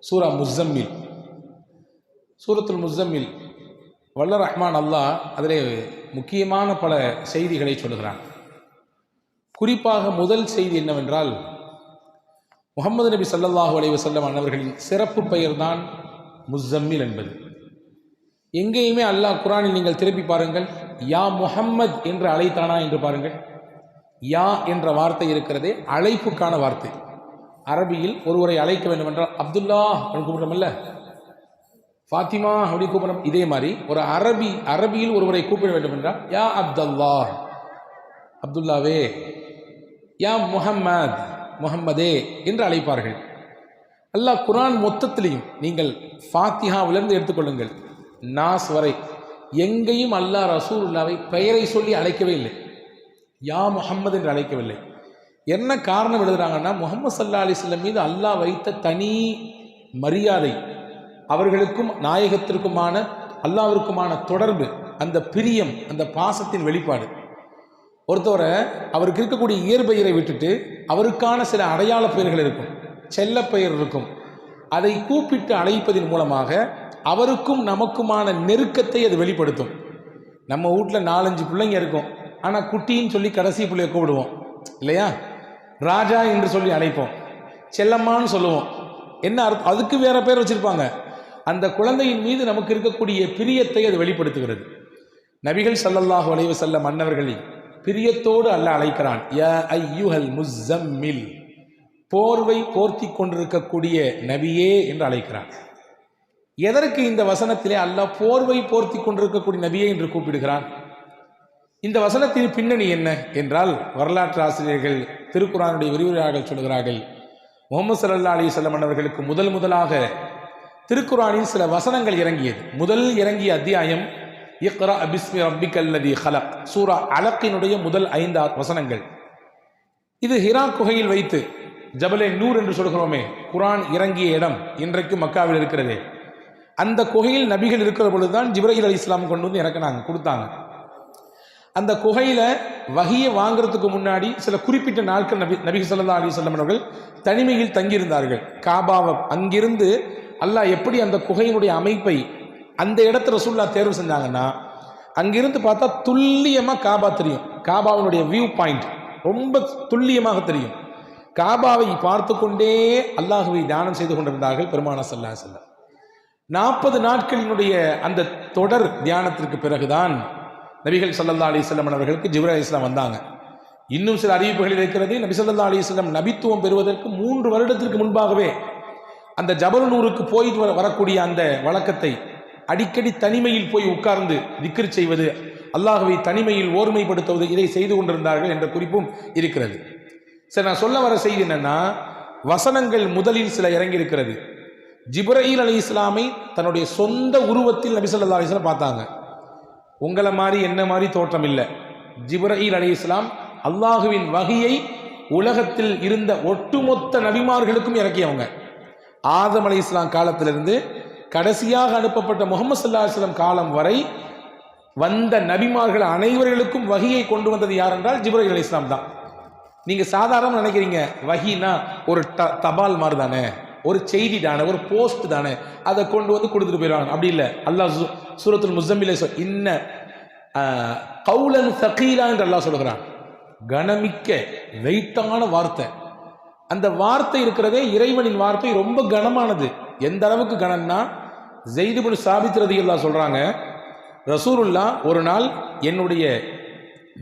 சூரா முஸ்ஸம்மில். சூரத்துல் முஸ்ஸம்மில் வல்ல ரஹ்மான் அல்லாஹ் அதிலே முக்கியமான பல செய்திகளை சொல்லுகிறான். குறிப்பாக முதல் செய்தி என்னவென்றால், முஹம்மது நபி ஸல்லல்லாஹு அலைஹி வஸல்லம் அன்னவர்களின் சிறப்பு பெயர் தான் முஸ்ஸம்மில் என்பது. எங்கேயுமே அல்லாஹ் குர்ஆனில் நீங்கள் திருப்பி பாருங்கள், யா முஹம்மத் என்று அழைத்தானா என்று பாருங்கள். யா என்ற வார்த்தை இருக்கிறதே அழைப்புக்கான வார்த்தை. அரபியில் ஒருவரை அழைக்க வேண்டும் என்றால் அப்துல்லா அப்படின்னு கூப்பிடுறோம்ல, ஃபாத்திமா அப்படி கூப்பிடுறோம். இதே மாதிரி ஒரு அரபியில் ஒருவரை கூப்பிட வேண்டும் என்றால் யா அப்துல்லா, அப்துல்லாவே, யா முஹம்மத், முஹம்மதே என்று அழைப்பார்கள். அல்லாஹ் குர்ஆன் மொத்தத்திலையும் நீங்கள் ஃபாத்திஹாவிலிருந்து எடுத்துக்கொள்ளுங்கள் நாஸ் வரை எங்கேயும் அல்லாஹ் ரசூலுல்லாவை பெயரை சொல்லி அழைக்கவே இல்லை, யா முஹம்மது என்று அழைக்கவில்லை. என்ன காரணம் எழுதுறாங்கன்னா, முஹம்மது ஸல்லல்லாஹு அலைஹி வஸல்லம் மீது அல்லாஹ் வைத்த தனி மரியாதை, அவர்களுக்கும் நாயகத்திற்குமான அல்லாஹ்விற்குமான தொடர்பு, அந்த பிரியம், அந்த பாசத்தின் வெளிப்பாடு. ஒருத்தவரை அவருக்கு இருக்கக்கூடிய இயற்பெயரை விட்டுட்டு அவருக்கான சில அடையாள பெயர்கள் இருக்கும், செல்ல பெயர் இருக்கும், அதை கூப்பிட்டு அழைப்பதன் மூலமாக அவருக்கும் நமக்குமான நெருக்கத்தை அது வெளிப்படுத்தும். நம்ம வீட்டில் 4-5 பிள்ளைங்க இருக்கும், ஆனால் குட்டின்னு சொல்லி கடைசி பிள்ளைய கூப்பிடுவோம் இல்லையா? ராஜா என்று சொல்லி அழைப்போம், செல்லம்மான்னு சொல்லுவோம். என்ன அர்த்தம்? அதுக்கு வேற பேர் வச்சிருப்பாங்க. அந்த குழந்தையின் மீது நமக்கு இருக்கக்கூடிய பிரியத்தை அது வெளிப்படுத்துகிறது. நபிகள் ஸல்லல்லாஹு அலைஹி வஸல்லம் அன்னவர்களை பிரியத்தோடு அல்லாஹ் அழைக்கிறான், யா அய்யுஹல் முஸ்ஸம்மில், போர்வை போர்த்தி கொண்டிருக்கக்கூடிய நபியே என்று அழைக்கிறான். எதற்கு இந்த வசனத்திலே அல்லாஹ் போர்வை போர்த்தி கொண்டிருக்கக்கூடிய நபியே என்று கூப்பிடுகிறான்? இந்த வசனத்தின் பின்னணி என்ன என்றால், வரலாற்று ஆசிரியர்கள், திருக்குர்ஆனுடைய விரிவுரையாளர்கள் சொல்கிறார்கள், முஹம்மது ஸல்லல்லாஹு அலைஹி வஸல்லம் அவர்களுக்கு முதலாக திருக்குர்ஆனில் சில வசனங்கள் இறங்கியது. முதல் இறங்கிய அத்தியாயம் இக்ரா பிஸ்மி ரப்பிக்கல்லதி ஹலக், சூரா அலக்கினுடைய முதல் 5 வசனங்கள். இது ஹிரா குகையில் வைத்து, ஜபலே நூர் என்று சொல்கிறோமே, குர்ஆன் இறங்கிய இடம் இன்றைக்கு மக்காவில் இருக்கிறதே, அந்த குகையில் நபிகள் இருக்கிற பொழுதுதான் ஜிப்ரீல் அலைஹிஸ்ஸலாம் கொண்டு வந்து இறக்குனாங்க, கொடுத்தாங்க. அந்த குகையில வஹியை வாங்குறதுக்கு முன்னாடி சில குறிப்பிட்ட நாட்கள் நபி ஸல்லல்லாஹு அலைஹி வஸல்லம் அவர்கள் தனிமையில் தங்கியிருந்தார்கள். காபாவை அங்கிருந்து அல்லாஹ் எப்படி அந்த குகையினுடைய அமைப்பை அந்த இடத்துல ரசூலுல்லாஹ் தேர்வு செஞ்சாங்கன்னா, அங்கிருந்து பார்த்தா துல்லியமாக காபா தெரியும். காபாவினுடைய வியூ பாயிண்ட் ரொம்ப துல்லியமாக தெரியும். காபாவை பார்த்து கொண்டே அல்லாஹுவை தியானம் செய்து கொண்டிருந்தார்கள் பெருமானார் ஸல்லல்லாஹு அலைஹி வஸல்லம். 40 நாட்களினுடைய அந்த தொடர் தியானத்திற்கு பிறகுதான் நபிகள் ஸல்லல்லாஹு அலைஹி வஸல்லம் அவர்களுக்கு ஜிப்ரீல் அலைஹிஸ்ஸலாம் வந்தாங்க. இன்னும் சில அறிவிப்புகளில் இருக்கிறது, நபி ஸல்லல்லாஹு அலைஹி வஸல்லம் நபித்துவம் பெறுவதற்கு 3 வருடத்திற்கு முன்பாகவே அந்த ஜபல் நூருக்கு போயிட்டு வரக்கூடிய அந்த வழக்கத்தை, அடிக்கடி தனிமையில் போய் உட்கார்ந்து திக்ர் செய்வது, அல்லாஹ்வை தனிமையில் ஓர்மைப்படுத்துவது, இதை செய்து கொண்டிருந்தார்கள் என்ற குறிப்பும் இருக்கிறது. சரி, நான் சொல்ல வர செய்தி என்னன்னா, வசனங்கள் முதலில் சில இறங்கி இருக்கிறது. ஜிப்ரீல் அலைஹிஸ்ஸலாமை தன்னுடைய சொந்த உருவத்தில் நபி ஸல்லல்லாஹு அலைஹி வஸல்லம் பார்த்தாங்க. உங்களை மாதிரி என்ன மாதிரி தோற்றம் இல்லை. ஜிப்ரீல் அலைஹிஸ்ஸலாம் அல்லாஹுவின் வஹியை உலகத்தில் இருந்த ஒட்டுமொத்த நபிமார்களுக்கும் இறக்கியவங்க. ஆதம் அலைஹிஸ்ஸலாம் காலத்திலிருந்து கடைசியாக அனுப்பப்பட்ட முஹம்மது ஸல்லல்லாஹு அலைஹி வஸல்லம் காலம் வரை வந்த நபிமார்கள் அனைவர்களுக்கும் வஹியை கொண்டு வந்தது யார் என்றால் ஜிப்ரீல் அலைஹிஸ்ஸலாம் தான். நீங்க சாதாரண நினைக்கிறீங்க, வஹினா ஒரு தபால் மாதிரி தானே, ஒரு செய்தி தானே, ஒரு போஸ்ட் தானே, அதை கொண்டு வந்து கொடுத்துட்டு போயிடுவாங்க. அப்படி இல்லை. அல்லாஹ் சூரத்துல் முஸ்ஸம்மிலே இன்ன கௌலன் ஸகீலா என்று அல்லாஹ் சொல்கிறான். கனமிக்க வெயிட்டான வார்த்தை. அந்த வார்த்தை இருக்கிறதே, இறைவனின் வார்த்தை ரொம்ப கனமானது. எந்த அளவுக்கு கனம்னா, ஸைத் இப்னு சாபித் ரலியல்லாஹு சொல்றாங்க, ரசூலுல்லாஹ் ஒரு நாள் என்னுடைய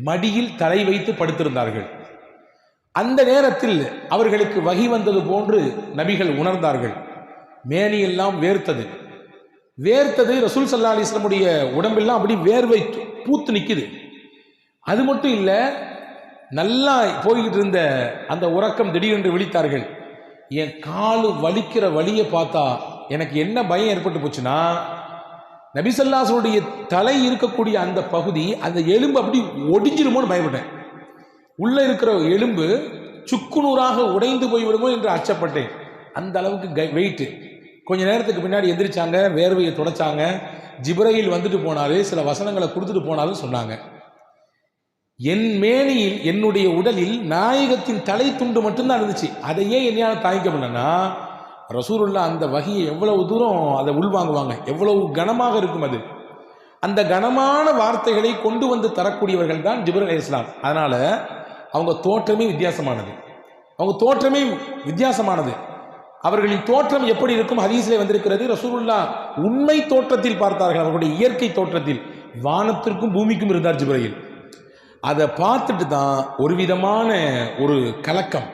மடியில் தலை வைத்து படுத்திருந்தார்கள். அந்த நேரத்தில் அவர்களுக்கு வஹி வந்தது போன்று நபிகள் உணர்ந்தார்கள். மேனியெல்லாம் வேர்த்தது. ரசூல் ஸல்லல்லாஹு அலைஹி வஸல்லமுடைய உடம்பெல்லாம் அப்படி வேர்வை பூத்து நிற்குது. அது மட்டும் இல்லை, நல்லா போய்கிட்டு இருந்த அந்த உறக்கம் திடீரென்று விழித்தார்கள். என் காலு வலிக்கிற வலியை பார்த்தா எனக்கு என்ன பயம் ஏற்பட்டு போச்சுன்னா, நபி ஸல்லல்லாஹு அலைஹி வஸல்லம் தலை இருக்கக்கூடிய அந்த பகுதி, அந்த எலும்பு அப்படி ஒடிஞ்சிருமோன்னு பயப்பட்டேன். உள்ள இருக்கிற எலும்பு சுக்குநூறாக உடைந்து போய்விடுமோ என்று அச்சப்பட்டேன். அந்த அளவுக்கு வெயிட். கொஞ்ச நேரத்துக்கு பின்னாடி எந்திரிச்சாங்க, வேர்வையை தொடச்சாங்க. ஜிப்ரீல் வந்துட்டு போனாரு, சில வசனங்களை கொடுத்துட்டு போனாலும் சொன்னாங்க. என் மேனியில், என்னுடைய உடலில் நாயகத்தின் தலை துண்டு மட்டும்தான் இருந்துச்சு. அதையே என்னால் தாங்கிக்க முடியலன்னா, ரசூலுல்லாஹ் அந்த வஹியை எவ்வளவு தூரம் அதை உள்வாங்குவாங்க, எவ்வளவு கனமாக இருக்கும் அது. அந்த கனமான வார்த்தைகளை கொண்டு வந்து தரக்கூடியவர்கள் தான் ஜிப்ரீல் அலைஹிஸ்ஸலாம். அதனால அவங்க தோற்றமே வித்தியாசமானது, அவர்களின் தோற்றம் எப்படி இருக்கும் ஹதீஸிலே வந்திருக்கிறது. ரசூலுல்லாஹ் உண்மை தோற்றத்தில் பார்த்தார்கள், அவர்களுடைய இயற்கை தோற்றத்தில் வானத்திற்கும் பூமிக்கும் இருந்தார் ஜிப்ரீல். அதை பார்த்துட்டு தான் ஒரு விதமான ஒரு கலக்கம்,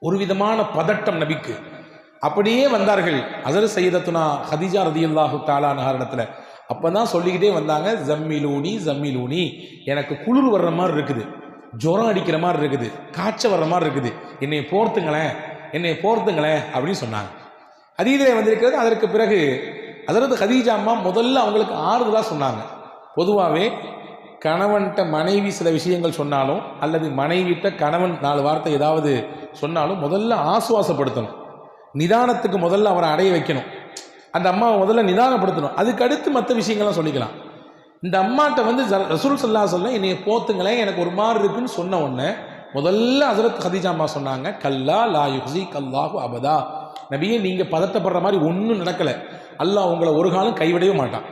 ஒரு விதமான பதட்டம் நபிக்கு. அப்படியே வந்தார்கள் ஹஸரத் சையதத்துனா ஹதீஜா ரலியல்லாஹு தஆலா அன்ஹா இடத்துல. அப்பதான் சொல்லிக்கிட்டே வந்தாங்க, ஜம்மிலூனி ஜம்மிலூனி, எனக்கு குளிர் வர்ற மாதிரி இருக்குது, ஜுரம் அடிக்கிற மாதிரி இருக்குது, காய்ச்சல் வர்ற மாதிரி இருக்குது, என்னை போர்த்துங்களேன் அப்படின்னு சொன்னாங்க. ஹதீஸிலே வந்திருக்கிறது. அதற்கு பிறகு ஹஸரத் ஹதீஜா அம்மா முதல்ல அவங்களுக்கு ஆறுதலாக சொன்னாங்க. பொதுவாகவே கணவன்கிட்ட மனைவி சில விஷயங்கள் சொன்னாலும் அல்லது மனைவிட்ட கணவன் 4 வார்த்தை ஏதாவது சொன்னாலும் முதல்ல ஆசுவாசப்படுத்தணும், நிதானத்துக்கு முதல்ல அவரை அடைய வைக்கணும், அந்த அம்மாவை முதல்ல நிதானப்படுத்தணும், அதுக்கு அடுத்து மற்ற விஷயங்கள்லாம் சொல்லிக்கலாம். இந்த அம்மாட்ட வந்து ரசூல் ஸல்லல்லாஹு அலைஹி வஸல்லம் என்னைய போத்துங்களேன், எனக்கு ஒரு மாதிரி இருக்குன்னு சொன்ன உடனே முதல்ல ஹஸரத் ஹதீஜா அம்மா சொன்னாங்க, கல்லா லா யுஹ்ஸிக அல்லாஹு அபதா, நபியே நீங்கள் பதட்டப்படுற மாதிரி ஒன்றும் நடக்கலை, அல்லாஹ் உங்களை ஒரு காலம் கைவிடவே மாட்டான்,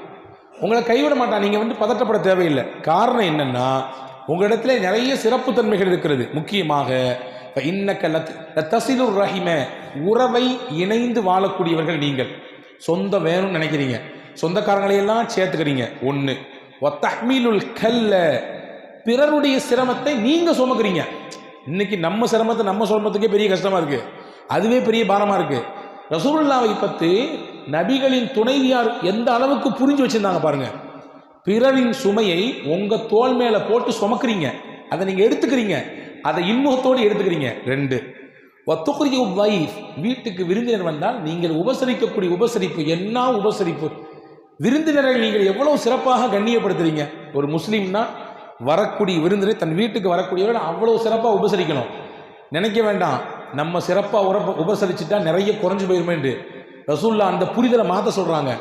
நீங்கள் வந்து பதட்டப்பட தேவையில்லை. காரணம் என்னன்னா உங்களிடத்துல நிறைய சிறப்பு தன்மைகள் இருக்கிறது. முக்கியமாக தஸிலுர் ரஹிம, உறவை இணைந்து வாழக்கூடியவர்கள் நீங்கள். சொந்தம் வேணும்னு நினைக்கிறீங்க, சொந்தக்காரங்களையெல்லாம் சேர்த்துக்கிறீங்க. ஒன்று வத்தஹ்மீலுல் கல்ல, பிறருடைய சிரமத்தை நீங்க சுமக்கிறீங்க. இன்னைக்கு நம்ம சிரமத்தை நம்ம சுமத்துக்கே பெரிய கஷ்டமா இருக்கு, அதுவே பெரிய பாரமா இருக்கு. ரசூலுல்லாஹை பற்றி நபிகளின் துணைவியார் எந்த அளவுக்கு புரிஞ்சு வச்சிருந்தாங்க பாருங்க. பிறரின் சுமையை உங்க தோள் மேல போட்டு சுமக்கிறீங்க, அதை நீங்க எடுத்துக்கிறீங்க, அதை இன்முகத்தோடு எடுத்துக்கிறீங்க. 2 வத்துக்ரிஜு வைஃப், வீட்டுக்கு விருந்தினர் வந்தால் நீங்கள் உபசரிக்கக்கூடிய உபசரிப்பு என்ன உபசரிப்பு, விருந்தினரை நீங்கள் எவ்வளவு சிறப்பாக கண்ணியப்படுத்துறீங்க. ஒரு முஸ்லீம்னா வரக்கூடிய விருந்தினரை, தன் வீட்டுக்கு வரக்கூடியவர்கள் அவ்வளவு சிறப்பாக உபசரிக்கணும். நினைக்க வேண்டாம் நம்ம சிறப்பாக உபசரிச்சுட்டா நிறைய குறைஞ்சு போயிருமே என்று. ரசூலுல்லாஹ் அந்த புரிதலை மாற்ற சொல்றாங்க.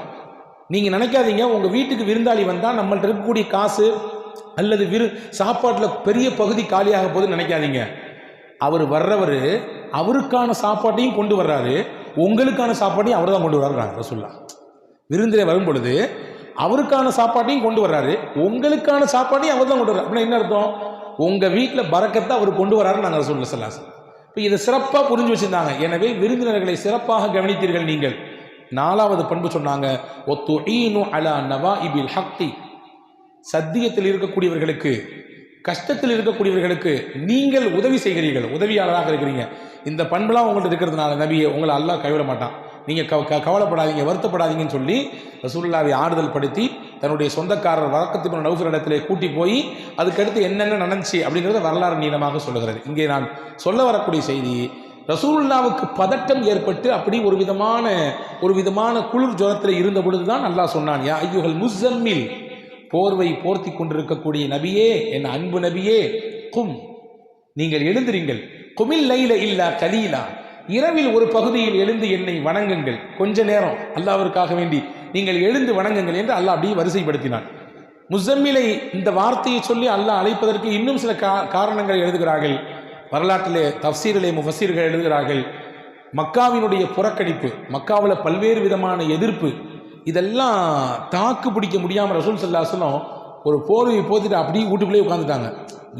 நீங்க நினைக்காதீங்க உங்க வீட்டுக்கு விருந்தாளி வந்தா நம்மள்ட்ட இருக்கக்கூடிய காசு அல்லது சாப்பாட்டுல பெரிய பகுதி காலியாக போகுதுன்னு நினைக்காதீங்க. அவர் வர்றவர் அவருக்கான சாப்பாட்டையும் கொண்டு வர்றாரு, உங்களுக்கான சாப்பாட்டையும் அவர் தான் கொண்டு வர்றாரு. ரசூலுல்லாஹ் விருந்திலே வரும் பொழுது அவருக்கான சாப்பாட்டையும் கொண்டு வர்றாரு, உங்களுக்கான சாப்பாட்டையும் அவர் தான் கொண்டு வர்றாரு. அப்படின்னா என்ன அர்த்தம்? உங்க வீட்டில் பரக்கத்தை அவர் கொண்டு வர்றாரு. நாங்கள் ரசூலுல்லாஹ் ஸல்லல்லாஹு அலைஹி வஸல்லம் இப்போ இதை சிறப்பாக புரிஞ்சு வச்சிருந்தாங்க. எனவே விருந்தினர்களை சிறப்பாக கவனித்தீர்கள் நீங்கள். 4வது பண்பு சொன்னாங்க, ஒத்துஈனு அலா நவாஇபில் ஹக்கி, சத்தியத்தில் இருக்கக்கூடியவர்களுக்கு, கஷ்டத்தில் இருக்கக்கூடியவர்களுக்கு நீங்கள் உதவி செய்கிறீர்கள், உதவியாளராக இருக்கிறீங்க. இந்த பண்புலாம் உங்கள்ட்ட இருக்கிறதுனால நபியை உங்களை அல்லாஹ் கைவிட மாட்டான், நீங்கள் கவலைப்படாதீங்க, வருத்தப்படாதீங்கன்னு சொல்லி ரசூலுல்லாஹ்வை ஆறுதல் படுத்தி தன்னுடைய சொந்தக்காரர் வரக்கத் இப்னு நௌஃபல் இடத்திலே கூட்டி போய் அதுக்கடுத்து என்னென்ன நடந்துச்சு அப்படிங்கிறத வரலாறு நீளமாக சொல்லுகிறது. இங்கே நான் சொல்ல வரக்கூடிய செய்தி, ரசூலுல்லாஹ்வுக்கு பதட்டம் ஏற்பட்டு அப்படி ஒரு விதமான குளிர் ஜுரத்தில் இருந்த பொழுதுதான் அல்லாஹ் சொன்னான், யா அய்யுஹல் முஸம்மில், போர்வை போர்த்தி கொண்டிருக்கக்கூடிய நபியே, என் அன்பு நபியே, கும், நீங்கள் எழுந்திருங்கள், குமில் லைல இல்லா கலீலா, இரவில் ஒரு பகுதியில் எழுந்து என்னை வணங்குங்கள், கொஞ்ச நேரம் அல்லாஹ்விற்காக வேண்டி நீங்கள் எழுந்து வணங்குங்கள் என்று அல்லாஹ் அப்படியே வரிசைப்படுத்தினான். முஸம்மிலை இந்த வார்த்தையை சொல்லி அல்லாஹ் அழைப்பதற்கு இன்னும் சில காரணங்கள் எழுதுகிறார்கள். வரலாற்றிலே தஃப்சீரிலே முஃபஸ்ஸீர்கள் எழுதுகிறார்கள், மக்காவினுடைய புறக்கணிப்பு, மக்காவில் பல்வேறு விதமான எதிர்ப்பு, இதெல்லாம் தாக்கு பிடிக்க முடியாமல் ரசூல் ஸல்லல்லாஹு அலைஹி வஸல்லம் ஒரு போர்வையை போத்திட்டு அப்படியே வீட்டுக்குள்ளேயே உட்காந்துட்டாங்க.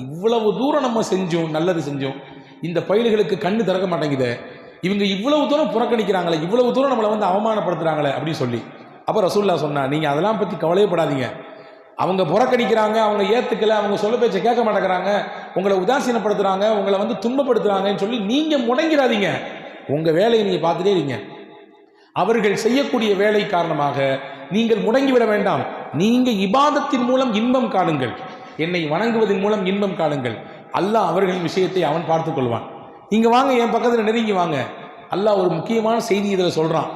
இவ்வளவு தூரம் நம்ம செஞ்சோம், நல்லது செஞ்சோம், இந்த பயல்களுக்கு கண்ணு திறக்க மாட்டேங்குது, இவங்க இவ்வளவு தூரம் புறக்கணிக்கிறாங்களே, இவ்வளவு தூரம் நம்மளை வந்து அவமானப்படுத்துறாங்களே அப்படின்னு சொல்லி. அப்போ ரசூலுல்லாஹ் சொன்னா, நீங்கள் அதெல்லாம் பற்றி கவலையப்படாதீங்க, அவங்க புறக்கணிக்கிறாங்க, அவங்க ஏற்றுக்கலை, அவங்க சொல்ல பேச்சை கேட்க மாட்டேங்கிறாங்க, உங்களை உதாசீனப்படுத்துகிறாங்க, உங்களை வந்து துன்பப்படுத்துகிறாங்கன்னு சொல்லி நீங்கள் முடங்கிறாதீங்க, உங்கள் வேலையை நீங்கள் பார்த்துட்டே இருங்க. அவர்கள் செய்யக்கூடிய வேலை காரணமாக நீங்கள் முடங்கிவிட வேண்டாம், நீங்கள் இபாதத்தின் மூலம் இன்பம் காணுங்கள், என்னை வணங்குவதன் மூலம் இன்பம் காணுங்கள், அல்லாஹ் அவர்களின் விஷயத்தை அவன் பார்த்து கொள்வான். நீங்கள் வாங்க, என் பக்கத்தில் நெருங்கி வாங்க. அல்லாஹ் ஒரு முக்கியமான செய்தி இதில் சொல்கிறான்,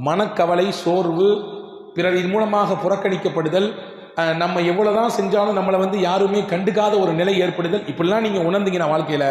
மனக்கவலை, சோர்வு, பிறரின் மூலமாக புறக்கணிக்கப்படுதல், நம்ம எவ்வளோதான் செஞ்சாலும் நம்மளை வந்து யாருமே கண்டுக்காத ஒரு நிலை ஏற்படுதல், இப்படிலாம் நீங்கள் உணர்ந்தீங்கன்னா வாழ்க்கையில்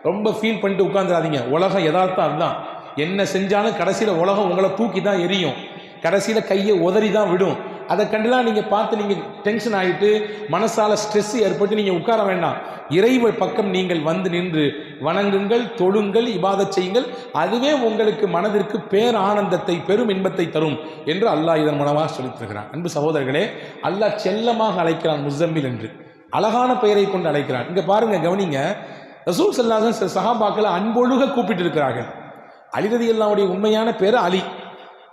ரொம்ப ஃபீல் பண்ணிட்டு உட்காந்துடாதீங்க. உலகம் யதார்த்தம் அதுதான், என்ன செஞ்சாலும் கடைசியில் உலகம் உங்களை தூக்கி தான் எரியும், கடைசியில் கையை உதறி தான் விடும். அதை கண்டுலாம் நீங்கள் பார்த்து நீங்கள் டென்ஷன் ஆகிட்டு மனசால ஸ்ட்ரெஸ் ஏற்பட்டு நீங்கள் உட்கார வேண்டாம். இறைவன் பக்கம் நீங்கள் வந்து நின்று வணங்குங்கள், தொழுங்கள், இபாதத் செய்யுங்கள். அதுவே உங்களுக்கு மனதிற்கு பேர் ஆனந்தத்தை, பெரும் இன்பத்தை தரும் என்று அல்லாஹ் இதன் மூலமாக சொல்லித் தருகிறான். அன்பு சகோதரர்களே, அல்லாஹ் செல்லமாக அழைக்கிறான் முஸம்மில் என்று, அழகான பெயரை கொண்டு அழைக்கிறான். இங்கே பாருங்க, கவனிங்க. ரசூல் ஸல்லல்லாஹு அலைஹி வஸல்லம் சஹாபாக்களை அன்பொழுக கூப்பிட்டு இருக்கிறார்கள். அலி ரலியல்லாஹுடைய உண்மையான பேர் அலி.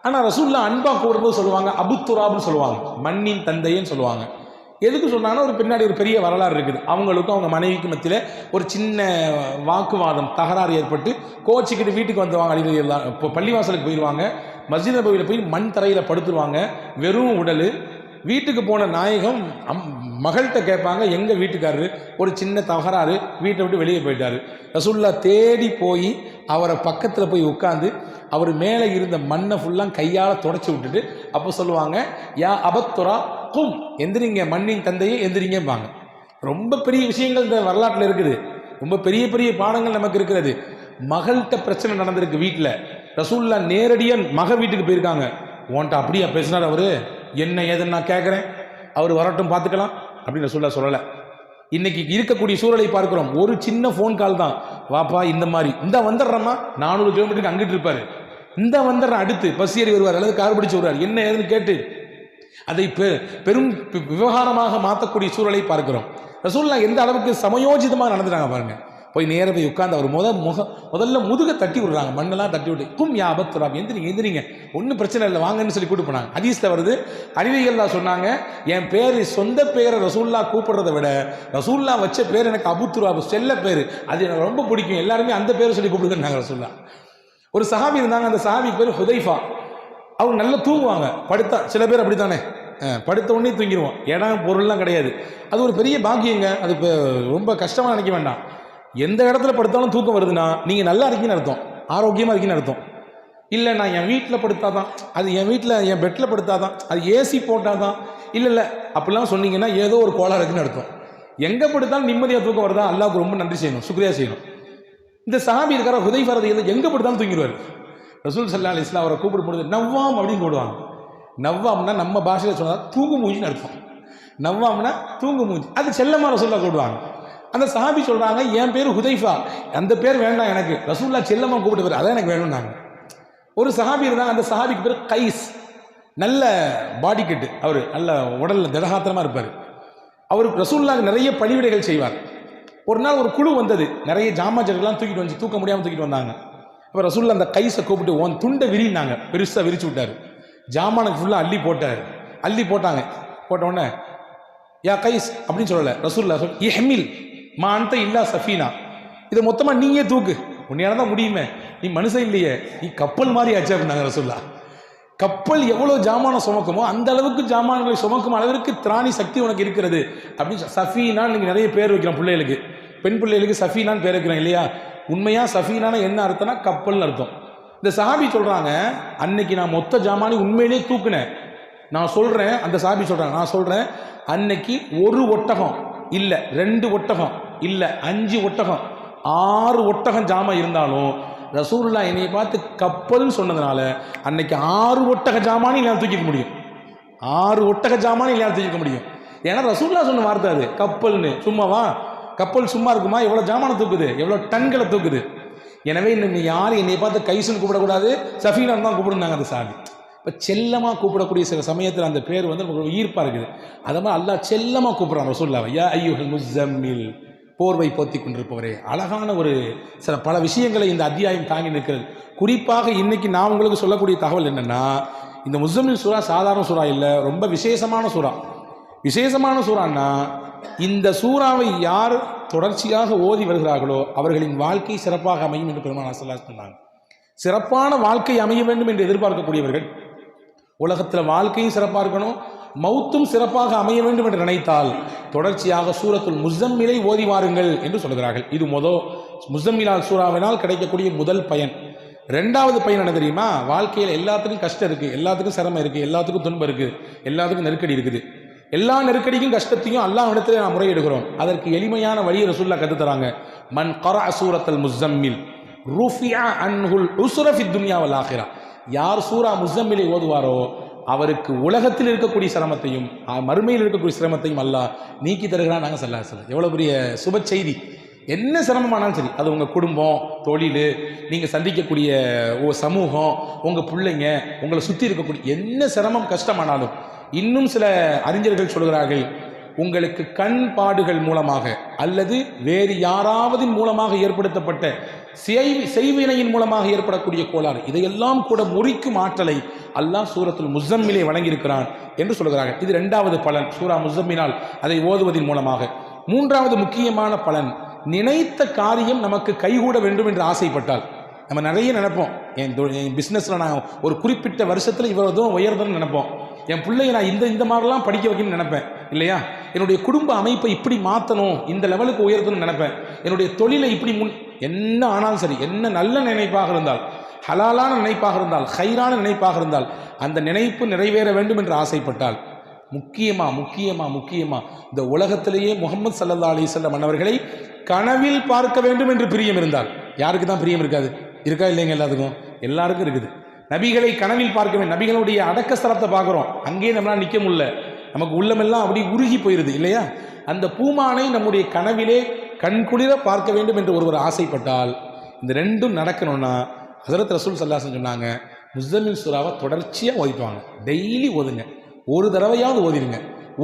ஆனால் ரசூல்லா அன்பா கூடும்போது சொல்லுவாங்க அபு துராப்னு சொல்லுவாங்க, மண்ணின் தந்தைன்னு சொல்லுவாங்க. எதுக்கு சொன்னாங்கன்னா, ஒரு பின்னாடி ஒரு பெரிய வரலாறு இருக்குது. அவங்களுக்கும் அவங்க மனைவிக்கு மத்தியில் ஒரு சின்ன வாக்குவாதம், தகராறு ஏற்பட்டு கோச்சிக்கிட்டு வீட்டுக்கு வந்துவாங்க. அலி ரலியல்லாஹு இப்போ பள்ளிவாசலுக்கு போயிடுவாங்க. மஸ்ஜித் நபவியில் போய் மண் தரையில் படுத்துருவாங்க, வெறும் உடல். வீட்டுக்கு போன நாயகம் மகள்கிட்ட கேட்பாங்க, எங்கள் வீட்டுக்காரரு ஒரு சின்ன தகராறு, வீட்டை விட்டு வெளியே போயிட்டாரு. ரசூல்லா தேடி போய் அவரை பக்கத்தில் போய் உட்காந்து அவர் மேலே இருந்த மண்ணை ஃபுல்லாக கையால் தொடச்சி விட்டுட்டு அப்போ சொல்லுவாங்க, யா அபத்துரா கும், எந்திரிங்க, மண்ணின் தந்தையே எந்திரிங்கம்பாங்க. ரொம்ப பெரிய விஷயங்கள் இந்த வரலாற்றில் இருக்குது. ரொம்ப பெரிய பெரிய பாடங்கள் நமக்கு இருக்கிறது. மகள்கிட்ட பிரச்சனை நடந்திருக்கு வீட்டில். ரசூல்லா நேரடியாக மக வீட்டுக்கு போயிருக்காங்க. உன்ட்ட அப்படியா பேசினார் அவரு, என்ன ஏதுன்னு நான் கேட்குறேன், அவர் வரட்டும் பார்த்துக்கலாம் அப்படின்னு சொல்லலை. இன்னைக்கு இருக்கக்கூடிய சூழலை பார்க்கிறோம். ஒரு சின்ன ஃபோன் கால் தான், வாப்பா இந்த மாதிரி இந்த வந்துடுறம்மா, 400 கிலோமீட்டருக்கு அங்கிட்டு இருப்பாரு, இந்த வந்துடுற அடுத்து பஸ் ஏறி வருவார் அல்லது கார் பிடிச்சு வருவார், என்ன ஏதுன்னு கேட்டு அதை பெரும் விவகாரமாக மாற்றக்கூடிய சூழலை பார்க்கிறோம். ரசூலுல்லாஹ் எந்த அளவுக்கு சமயோஜிதமாக நடந்துட்டாங்க பாருங்க. போய் நேர போய் உட்கார்ந்து அவர் முதல்ல முதுக தட்டி விடுறாங்க, மண்ணெல்லாம் தட்டி விட்டு, கும் யா அபத்துராப், எந்திரிங்க, ஒன்றும் பிரச்சனை இல்லை வாங்கன்னு சொல்லி கூப்பிட்டு போனாங்க. ஹதீஸ்ல வருது, அலிரலியல்லாஹு சொன்னாங்க, என் பேர் சொந்த பேரை ரசூலுல்லாஹ் கூப்பிடுறதை விட ரசூலுல்லாஹ் வச்ச பேர் எனக்கு அபுத்துராப், செல்ல பேர், அது எனக்கு ரொம்ப பிடிக்கும், எல்லாருமே அந்த பேரை சொல்லி கூப்பிடுங்க ரசூலுல்லாஹ். ஒரு சஹாபி இருந்தாங்க, அந்த சஹாபி பேர் ஹுதைஃபா. அவங்க நல்லா தூங்குவாங்க, படுத்தா, சில பேர் அப்படித்தானே, படுத்த உடனே தூங்கிடுவோம், இடம் பொருள்லாம் கிடையாது. அது ஒரு பெரிய பாக்கியங்க. அது ரொம்ப கஷ்டமாக நினைக்க வேண்டாம். எந்த இடத்துல படுத்தாலும் தூக்கம் வருதுன்னா நீங்கள் நல்லா இருக்கீங்கன்னு அர்த்தம், ஆரோக்கியமாக இருக்கீங்கன்னு அர்த்தம். இல்லை நான் என் வீட்டில் படுத்தாதான், அது என் வீட்டில் என் பெட்டில் படுத்தாதான், அது ஏசி போட்டால் தான், இல்லை அப்படிலாம் சொன்னீங்கன்னா ஏதோ ஒரு கோளாறு இருக்குன்னு அர்த்தம். எங்கே படுத்தாலும் நிம்மதியாக தூக்கம் வருதா, அல்லாஹ்வுக்கு ரொம்ப நன்றி செய்யணும், சுக்ரியா செய்யணும். இந்த சஹாபி இருக்கிற ஹுதைஃபா ரலியல்லாஹு எங்கே படுத்தாலும் தூங்கிடுவார். ரசூல் ஸல்லல்லாஹு அலைஹி வஸல்லம் அவரை கூப்பிடும் பொழுது நவ்வாம் அப்படின்னு கூடுவாங்க. நவ்வாம்னா நம்ம பாஷையில் சொன்னால் தூங்கு மூஞ்சின்னு அர்த்தம். நவ்வாம்னா தூங்கு மூஞ்சி, அது செல்லமாக ரசூலுல்லாஹ் கூடுவாங்க. அந்த சஹாபி சொல்றாங்க, என் பேர் ஹுதைஃபா, அந்த பேர் வேண்டாம் எனக்கு, ரசூலுல்லாஹ் செல்லமா கூப்பிட்டு பேர் அதான் எனக்கு வேணும்னாங்க. ஒரு சஹாபி இருந்தாங்க, அந்த சஹாபிக்கு பேர் கைஸ். நல்ல பாடி கட்டு, அவர் நல்ல உடல்ல திடகாத்திரமா இருப்பார். அவருக்கு ரசூலுல்லாஹ் நிறைய பணிவிடைகள் செய்வார். ஒரு நாள் ஒரு குழு வந்தது, நிறைய ஜாமாஜர்கள்லாம் தூக்கிட்டு வந்து, தூக்க முடியாமல் தூக்கிட்டு வந்தாங்க. அப்போ ரசூலுல்லாஹ் அந்த கைஸை கூப்பிட்டு உன் துண்டை விரினாங்க, பெருசாக விரிச்சு விட்டார். ஜாமானுக்கு ஃபுல்லாக அள்ளி போட்டார். அள்ளி போட்டாங்க. போட்ட உடனே யா கைஸ் அப்படின்னு சொல்லலை, ரசூலுல்லாஹ் சொல் இஹ்மில் மா அன்த இல்லா சஃபீனா, இதை மொத்தமாக நீயே தூக்கு, உன்னையால தான் முடியுமே, நீ மனுஷன் இல்லையே, நீ கப்பல் மாதிரி ஆச்சு அப்படின்னாங்க ரசூலுல்லாஹ். கப்பல் எவ்வளோ ஜாமானை சுமக்குமோ அந்த அளவுக்கு ஜாமான்களை சுமக்கும் அளவிற்கு திராணி சக்தி உனக்கு இருக்கிறது அப்படின்னு. சஃபீனான்னு நீங்கள் நிறைய பேர் வைக்கிறோம் பிள்ளைகளுக்கு, பெண் பிள்ளைகளுக்கு சஃபீனான்னு பேர் வைக்கிறோம் இல்லையா? உண்மையாக சஃபீனான என்ன அர்த்தம்னா கப்பல்னு அர்த்தம். இந்த சஹாபி சொல்கிறாங்க, அன்னைக்கு நான் மொத்த ஜாமானி உண்மையிலே தூக்குனேன். நான் சொல்கிறேன், அந்த சஹாபி சொல்கிறாங்க, நான் சொல்கிறேன், அன்னைக்கு ஒரு ஒட்டகம் இல்லை, 2 ஒட்டகம் இல்லை, 5 ஒட்டகம், 6 ஒட்டகம் ஜாமா இருந்தாலும் ரசூலுல்லாஹ் என்னையை பார்த்து கப்பல்னு சொன்னதுனால அன்னைக்கு 6 ஒட்டக ஜாமானி எல்லாம் தூக்கிக்க முடியும். 6 ஒட்டக ஜாமானி எல்லாம் தூக்கிக்க முடியும். ஏன்னா ரசூலுல்லாஹ் சொன்ன வார்த்தை அது, கப்பல்னு. சும்மாவா? கப்பல் சும்மா இருக்குமா? எவ்வளோ ஜாமானை தூக்குது, எவ்வளோ டன்களை தூக்குது. எனவே இன்னும் யாரும் என்னை பார்த்து கைசுன்னு கூப்பிடக்கூடாது, சஃபீனான்னு தான் கூப்பிடுனாங்க அந்த சாமி. இப்போ செல்லமாக கூப்பிடக்கூடிய சில சமயத்தில் அந்த பேர் வந்து நமக்கு ஈர்ப்பாக இருக்குது. அதை மாதிரி அல்லாஹ் செல்லமாக கூப்பிட்றான் ரசூலுல்லாஹ், யா அய்யுஹல் முஸம்மில், போர்வை போத்தி கொண்டிருப்பவரே. அழகான ஒரு சில பல விஷயங்களை இந்த அத்தியாயம் தாங்கி நிற்கிறது. குறிப்பாக இன்னைக்கு நான் உங்களுக்கு சொல்லக்கூடிய தகவல் என்னென்னா, இந்த முஸம்மில் சூரா சாதாரண சூறா இல்லை, ரொம்ப விசேஷமான சூறா. விசேஷமான சூறான்னா, இந்த சூறாவை யார் தொடர்ச்சியாக ஓதி வருகிறார்களோ அவர்களின் வாழ்க்கை சிறப்பாக அமையும் என்று பெருமானார் ஸல்லல்லாஹு அலைஹி வஸல்லம் சொன்னாங்க. சிறப்பான வாழ்க்கை அமைய வேண்டும் என்று எதிர்பார்க்கக்கூடியவர்கள், உலகத்தில் வாழ்க்கையும் சிறப்பாக இருக்கணும், மௌத்தும் சிறப்பாக அமைய வேண்டும் என்று நினைத்தால் தொடர்ச்சியாக சூரத்துல் முஸம்மிலை ஓதி வாருங்கள் என்று சொல்கிறார்கள். இது முஸம்மிலால் சூறாவினால் கிடைக்கக்கூடிய முதல் பயன். 2வது பயன் என்ன தெரியுமா? வாழ்க்கையில் எல்லாத்துக்கும் கஷ்டம் இருக்குது, எல்லாத்துக்கும் சிரமம் இருக்குது, எல்லாத்துக்கும் துன்பம் இருக்குது, எல்லாத்துக்கும் நெருக்கடி இருக்குது. எல்லா நெருக்கடிக்கும் கஷ்டத்தையும் அல்லாஹ்விடத்தில் நாம் முறையிடுகிறோம். அதற்கு எளிமையான வழியை ரசூலுல்லாஹ் கற்றுத்தராங்க. மன் கரஅ சூரத்துல் முஸம்மில் ருஃபிஅ அன்ஹுல் உஸ்ர ஃபித் துன்யா வல் ஆখিরা. யார் சூரா முஸம்மிலை ஓதுவாரோ அவருக்கு உலகத்தில் இருக்கக்கூடிய சிரமத்தையும் மறுமையில் இருக்கக்கூடிய சிரமத்தையும் அல்லாஹ் நீக்கி தருகிறான். நாங்கள் ஸல்லல்லாஹு எவ்வளோ பெரிய சுப செய்தி. என்ன சிரமமானாலும் சரி, அது உங்கள் குடும்பம், தொழில், நீங்கள் சந்திக்கக்கூடிய சமூகம், உங்கள் பிள்ளைங்க, உங்களை சுற்றி இருக்கக்கூடிய என்ன சிரமம் கஷ்டமானாலும், இன்னும் சில அறிஞர்கள் சொல்கிறார்கள், உங்களுக்கு கண் பாடுகள் மூலமாக அல்லது வேறு யாராவது மூலமாக ஏற்படுத்தப்பட்ட செய்வினையின் மூலமாக ஏற்படக்கூடிய கோளாறு, இதையெல்லாம் கூட முறிக்கும் ஆற்றலை அல்லாஹ் சூரத்துல் முஸம்மிலே வழங்கியிருக்கிறான் என்று சொல்கிறார்கள். இது இரண்டாவது பலன், சூரா முஸம்மினால் அதை ஓதுவதன் மூலமாக. மூன்றாவது முக்கியமான பலன், நினைத்த காரியம் நமக்கு கைகூட வேண்டும் என்று ஆசைப்பட்டால். நம்ம நிறைய நினைப்போம், என் பிஸ்னஸில் நான் ஒரு குறிப்பிட்ட வருஷத்தில் இவ்வளோ தூரம் உயர்தன்னு நினைப்போம், என் பிள்ளைய நான் இந்த மாதிரிலாம் படிக்க வைக்கணும்னு நினைப்பேன் இல்லையா, என்னுடைய குடும்ப அமைப்பை இப்படி மாற்றணும், இந்த லெவலுக்கு உயர்த்தணும்னு நினைப்பேன், என்னுடைய தொழிலை இப்படி என்ன ஆனாலும் சரி, என்ன நல்ல நினைப்பாக இருந்தால், ஹலாலான நினைப்பாக இருந்தால், ஹைரான நினைப்பாக இருந்தால், அந்த நினைப்பு நிறைவேற வேண்டும் என்று ஆசைப்பட்டால், முக்கியமா இந்த உலகத்திலேயே முஹம்மது ஸல்லல்லாஹு அலைஹி வஸல்லம் அன்னவர்களை கனவில் பார்க்க வேண்டும் என்று பிரியம் இருந்தால், யாருக்கு தான் பிரியம் இருக்காது? இருக்கா இல்லைங்க? எல்லாருக்கும் இருக்குது. நபிகளை கனவில் பார்க்க வேண்டும். நபிகளுடைய அடக்க ஸ்தலத்தை பார்க்குறோம், அங்கேயே நம்மளால் நிற்க முடியல, நமக்கு உள்ளமெல்லாம் அப்படி உருகி போயிடுது இல்லையா? அந்த பூமானை நம்முடைய கனவிலே கண்குளிர பார்க்க வேண்டும் என்று ஒருவர் ஆசைப்பட்டால், இந்த ரெண்டும் நடக்கணும்னா ஹஸரத் ரசூல் ஸல்லல்லாஹு அலைஹி வஸல்லம் சொன்னாங்க, முஸம்மில் சூராவை தொடர்ச்சியாக ஓதிட்டு வாங்க. டெய்லி ஓதுங்க, ஒரு தடவையாவது ஓதிடுங்க.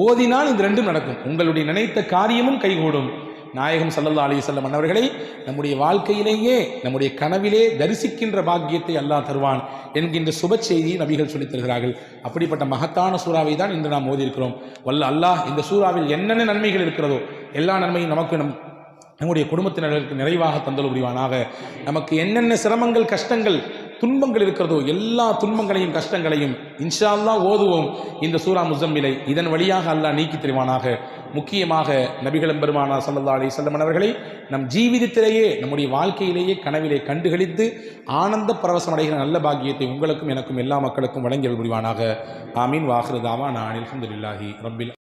ஓதினால் இந்த ரெண்டும் நடக்கும், உங்களுடைய நினைத்த காரியமும் கைகூடும். நாயகம் ஸல்லல்லாஹு அலைஹி வஸல்லம் அன்னவர்களை நம்முடைய வாழ்க்கையிலேயே, நம்முடைய கனவிலே தரிசிக்கின்ற பாக்கியத்தை அல்லாஹ் தருவான் என்கின்ற சுப செய்தியை நபிகள் சொல்லித் தருகிறார்கள். அப்படிப்பட்ட மகத்தான சூறாவை தான் இன்று நாம் ஓதியிருக்கிறோம். வல்ல அல்லாஹ் இந்த சூறாவில் என்னென்ன நன்மைகள் இருக்கிறதோ எல்லா நன்மையும் நமக்கு நம்முடைய குடும்பத்தினர்களுக்கு நிறைவாக தந்தல் புரிவானாக. நமக்கு என்னென்ன சிரமங்கள், கஷ்டங்கள், துன்பங்கள் இருக்கிறதோ எல்லா துன்பங்களையும் கஷ்டங்களையும் இன்ஷா அல்லாஹ் ஓதுவோம் இந்த சூரா முஸம்மிலை. இதன் வழியாக அல்லாஹ் நீக்கி தருவானாக. முக்கியமாக நபிகள் பெருமானார் ஸல்லல்லாஹு அலைஹி வஸல்லம் அவர்களை நம் ஜீவிதத்திலேயே, நம்முடைய வாழ்க்கையிலேயே கனவிலே கண்டுகளித்து ஆனந்த பரவசம் அடைகிற நல்ல பாக்கியத்தை உங்களுக்கும் எனக்கும் எல்லா மக்களுக்கும் வழங்கியல் புரிவானாக. ஆமீன். வாஹிரு தாவானா அனில் ஹம்துலில்லாஹி ரப்பில்